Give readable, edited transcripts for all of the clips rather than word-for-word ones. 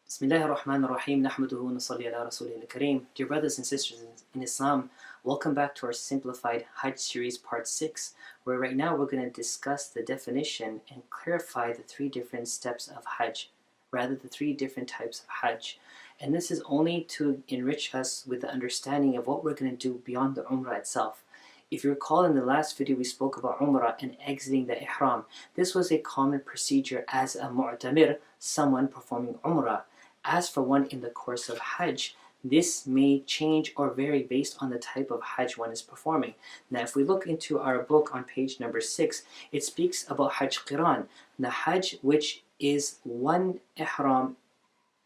Bismillahir Rahmanir Rahim. Nahmaduhu wa nusalli ala rasulihil kareem. Dear brothers and sisters in Islam, welcome back to our Simplified Hajj series part 6, where right now we're going to discuss the definition and clarify the three different steps of Hajj, rather the three different types of Hajj. And this is only to enrich us with the understanding of what we're going to do beyond the Umrah itself. If you recall, in the last video we spoke about Umrah and exiting the Ihram. This was a common procedure as a mu'tamir, someone performing Umrah. As for one in the course of Hajj, this may change or vary based on the type of Hajj one is performing. Now, if we look into our book on page number 6, it speaks about Hajj Qiran, the Hajj which is one Ihram,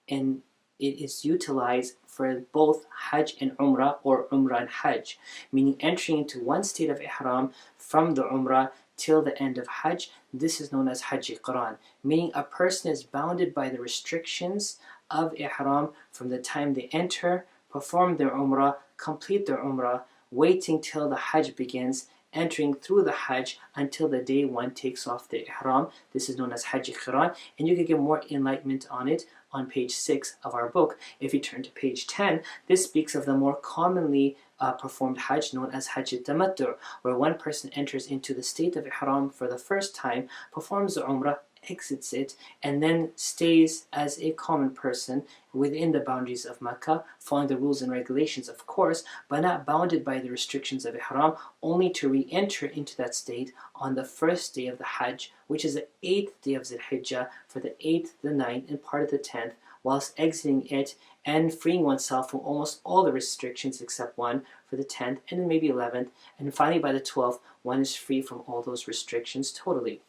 and it is utilized for both Hajj and Umrah, or Umrah and Hajj, meaning entering into one state of Ihram from the Umrah till the end of Hajj. This is known as Hajj Qiran, meaning a person is bounded by the restrictions of Ihram from the time they enter, perform their Umrah, complete their Umrah, waiting till the Hajj begins, entering through the Hajj until the day one takes off the Ihram. This is known as Hajj Qiran, and you can get more enlightenment on it on page 6 of our book. If you turn to page 10, this speaks of the more commonly performed Hajj known as Hajj Tamattu, where one person enters into the state of Ihram for the first time, performs the Umrah, exits it, and then stays as a common person within the boundaries of Mecca, following the rules and regulations, of course, but not bounded by the restrictions of Ihram, only to re-enter into that state on the first day of the Hajj, which is the 8th day of Zul Hijjah, for the 8th, the 9th, and part of the 10th, whilst exiting it and freeing oneself from almost all the restrictions except one for the 10th, and then maybe 11th, and finally by the 12th, one is free from all those restrictions totally.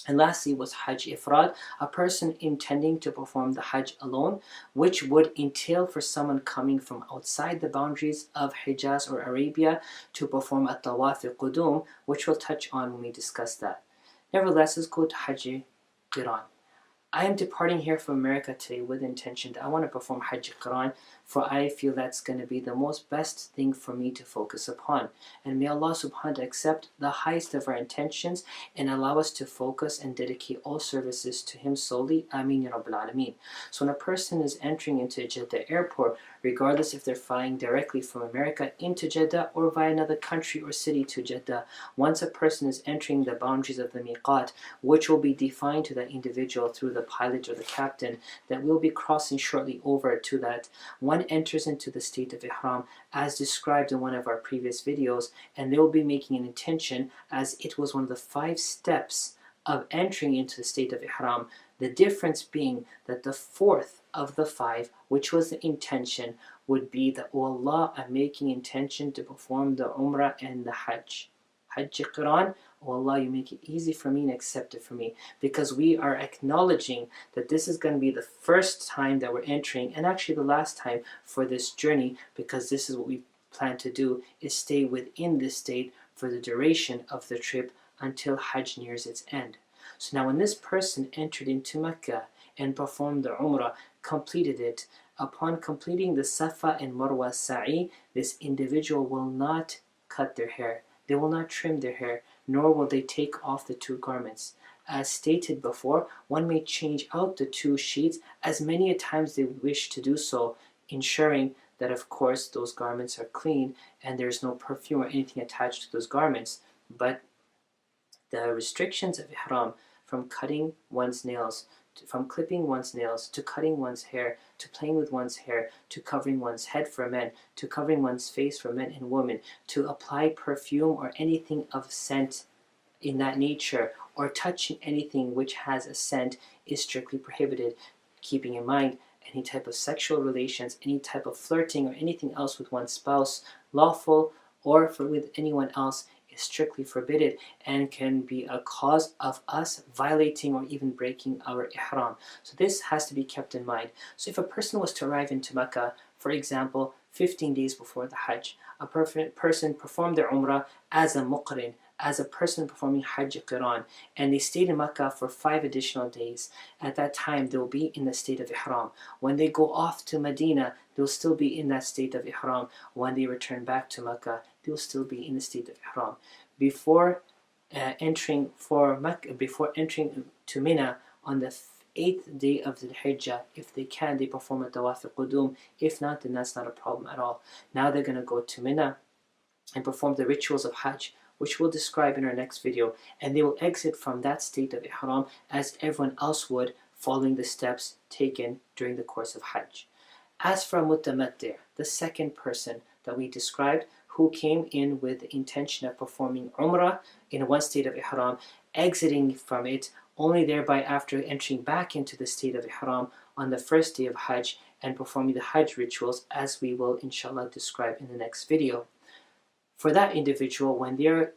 And lastly was Hajj Ifrad, a person intending to perform the Hajj alone, which would entail for someone coming from outside the boundaries of Hijaz or Arabia to perform a Tawaf al-Qudum, which we'll touch on when we discuss that. Nevertheless, let's go to Hajj Qiran. I am departing here from America today with the intention that I want to perform Hajj Qiran, for I feel that's going to be the most best thing for me to focus upon. And may Allah subhanahu wa ta'ala accept the highest of our intentions and allow us to focus and dedicate all services to Him solely. Ameen Ya Rabbil Alameen. So when a person is entering into Jeddah airport, regardless if they're flying directly from America into Jeddah or via another country or city to Jeddah, once a person is entering the boundaries of the miqat, which will be defined to that individual through the pilot or the captain that will be crossing shortly over to that, one enters into the state of Ihram as described in one of our previous videos, and they will be making an intention, as it was one of the 5 steps of entering into the state of Ihram. The difference being that the 4th of the 5, which was the intention, would be that, oh Allah, I'm making intention to perform the Umrah and the Hajj. Hajj Qiran, oh Allah, you make it easy for me and accept it for me, because we are acknowledging that this is going to be the first time that we're entering, and actually the last time for this journey, because this is what we plan to do, is stay within this state for the duration of the trip until Hajj nears its end. So now when this person entered into Mecca and performed the Umrah, completed it, upon completing the Safa and Marwa Sa'i, this individual will not cut their hair. They will not trim their hair, nor will they take off the 2 garments. As stated before, one may change out the 2 sheets as many a times they wish to do so, ensuring that of course those garments are clean and there's no perfume or anything attached to those garments. But the restrictions of Ihram, from cutting one's nails, from clipping one's nails, to cutting one's hair, to playing with one's hair, to covering one's head for men, to covering one's face for men and women, to apply perfume or anything of scent in that nature, or touching anything which has a scent, is strictly prohibited, keeping in mind any type of sexual relations, any type of flirting or anything else with one's spouse, lawful or with anyone else, is strictly forbidden and can be a cause of us violating or even breaking our ihram. So this has to be kept in mind. So if a person was to arrive into Mecca, for example, 15 days before the Hajj, a person performed their Umrah as a muqrin, as a person performing Hajj Qiran, and they stayed in Mecca for 5 additional days. At that time, they will be in the state of Ihram. When they go off to Medina, they'll still be in that state of Ihram. When they return back to Mecca, they'll still be in the state of Ihram. Before entering to Mina on the 8th day of the Hijjah. If they can, they perform a tawaf al-qudum. If not, then that's not a problem at all. Now they're going to go to Mina and perform the rituals of Hajj, which we'll describe in our next video, and they will exit from that state of ihram as everyone else would, following the steps taken during the course of Hajj. As for Mutamatti', the second person that we described, who came in with the intention of performing Umrah in one state of ihram, exiting from it only thereby after entering back into the state of ihram on the first day of Hajj and performing the Hajj rituals, as we will inshallah describe in the next video. For that individual, when they're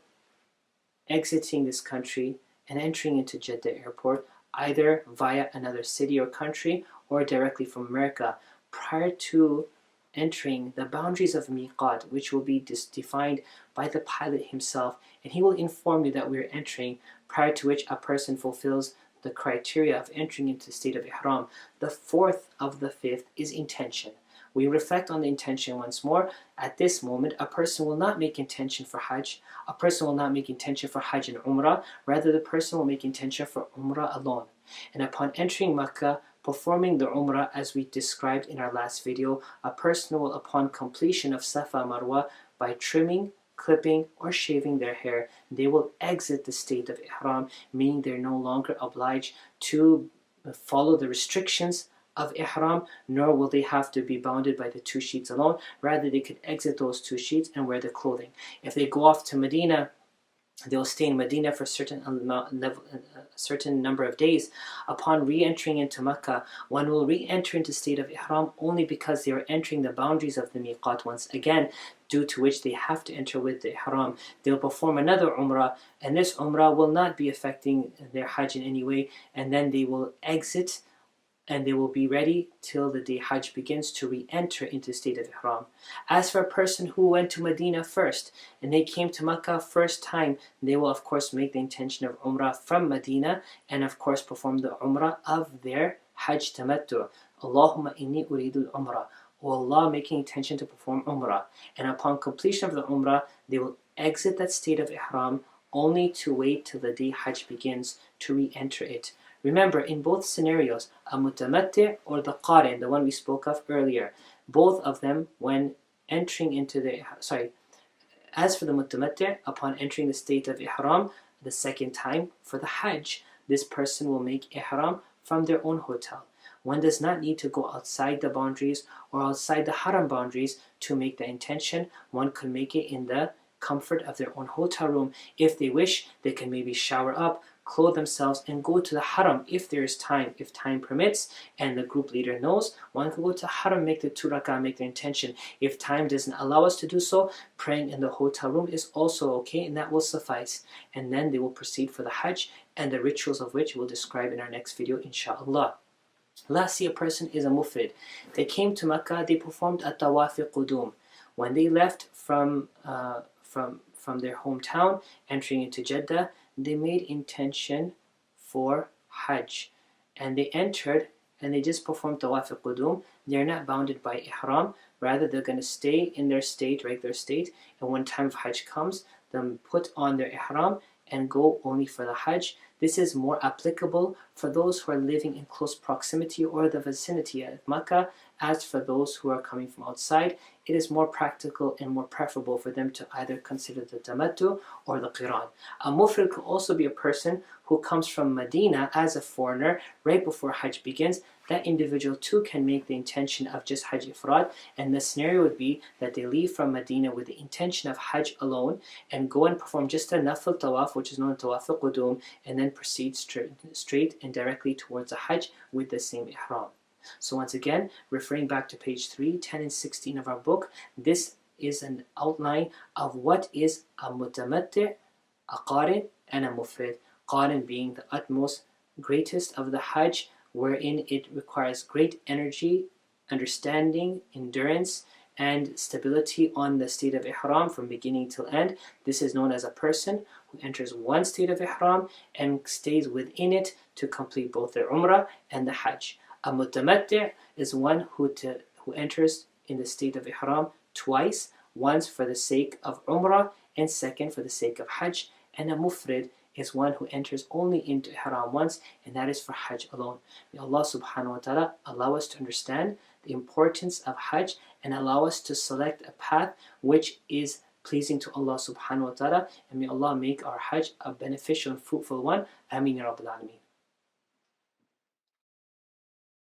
exiting this country and entering into Jeddah airport, either via another city or country or directly from America, prior to entering the boundaries of miqat, which will be defined by the pilot himself, and he will inform you that we're entering, prior to which a person fulfills the criteria of entering into the state of ihram. The fourth of the fifth is intention. We reflect on the intention once more. At this moment, a person will not make intention for Hajj. A person will not make intention for Hajj and Umrah. Rather, the person will make intention for Umrah alone. And upon entering Makkah, performing the Umrah as we described in our last video, a person will, upon completion of Safa Marwa, by trimming, clipping, or shaving their hair, they will exit the state of Ihram, meaning they're no longer obliged to follow the restrictions of ihram, nor will they have to be bounded by the 2 sheets alone. Rather, they could exit those 2 sheets and wear the clothing. If they go off to Medina, they will stay in Medina for a certain number of days. Upon re-entering into Makkah, one will re-enter into state of ihram only because they are entering the boundaries of the miqat once again, due to which they have to enter with the ihram. They'll perform another umrah, and this umrah will not be affecting their hajj in any way, and then they will exit and they will be ready till the day Hajj begins to re-enter into the state of ihram. As for a person who went to Medina first and they came to Makkah first time, they will of course make the intention of Umrah from Medina and of course perform the Umrah of their Hajj tamattu. Allahumma inni uridu al-Umrah. O Allah, making intention to perform Umrah. And upon completion of the Umrah, they will exit that state of ihram only to wait till the day Hajj begins to re-enter it. Remember, in both scenarios, a mutamatti' or the qarin, the one we spoke of earlier, both of them when entering into the, as for the mutamatti', upon entering the state of ihram the second time for the hajj, this person will make ihram from their own hotel. One does not need to go outside the boundaries or outside the haram boundaries to make the intention. One could make it in the comfort of their own hotel room. If they wish, they can maybe shower up, clothe themselves, and go to the haram if there is time, if time permits and the group leader knows. One can go to haram, make the 2 rak'ah, make the intention. If time doesn't allow us to do so, praying in the hotel room is also okay, and that will suffice. And then they will proceed for the hajj, and the rituals of which we'll describe in our next video, inshallah. Lastly, a person is a mufrid. They came to Makkah, they performed a tawaf qudum. When they left from their hometown, entering into Jeddah, they made intention for Hajj, and they entered and they just performed tawaf qudum. They're not bounded by ihram. Rather, they're going to stay in their state, regular state, and when time of Hajj comes, then put on their ihram and go only for the Hajj. This is more applicable for those who are living in close proximity or the vicinity of Makkah. As for those who are coming from outside, it is more practical and more preferable for them to either consider the tamattu or the qiran. A mufrid could also be a person who comes from Medina as a foreigner right before Hajj begins. That individual too can make the intention of just Hajj ifrad, and the scenario would be that they leave from Medina with the intention of Hajj alone and go and perform just a nafil tawaf, which is known as tawaf qudum, and then proceed straight and directly towards the Hajj with the same ihram. So once again, referring back to page 3, 10 and 16 of our book, this is an outline of what is a mutamatti', a qarin, and a mufrid. Qarin being the utmost, greatest of the Hajj, wherein it requires great energy, understanding, endurance, and stability on the state of ihram from beginning till end. This is known as a person who enters one state of ihram and stays within it to complete both their umrah and the hajj. A mutamatti' is one who enters in the state of ihram twice, once for the sake of umrah and second for the sake of hajj. And a mufrid is one who enters only into ihram once, and that is for Hajj alone. May Allah subhanahu wa ta'ala allow us to understand the importance of Hajj and allow us to select a path which is pleasing to Allah subhanahu wa ta'ala, and may Allah make our Hajj a beneficial and fruitful one. Ameen ya Rabbil Alameen.